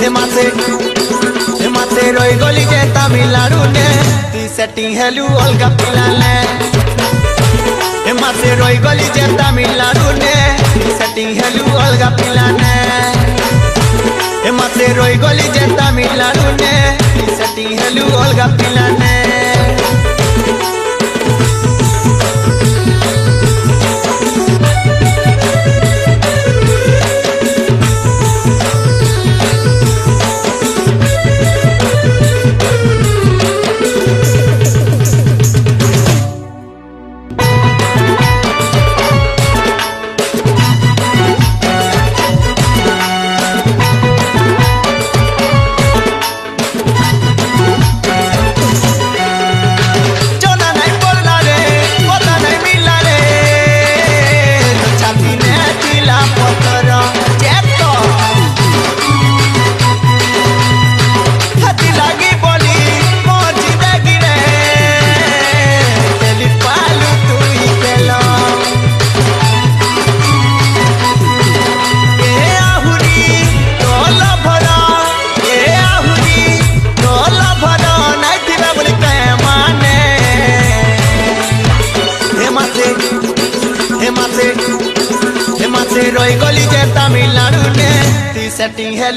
हेमाते रही गली जे तमिलनाडु ने ती सेटिंग हेलू अलगा पिला ने हेमाते रही गली जे तमिलनाडु ने ती सेटिंग हेलू अलगा पिला ने हेमाते रही गली जे तमिलनाडु ने ती सेटिंग हेलू अलगा पिला ने हेमाते रही गली जे तमिलनाडु ने ती सेटिंग है।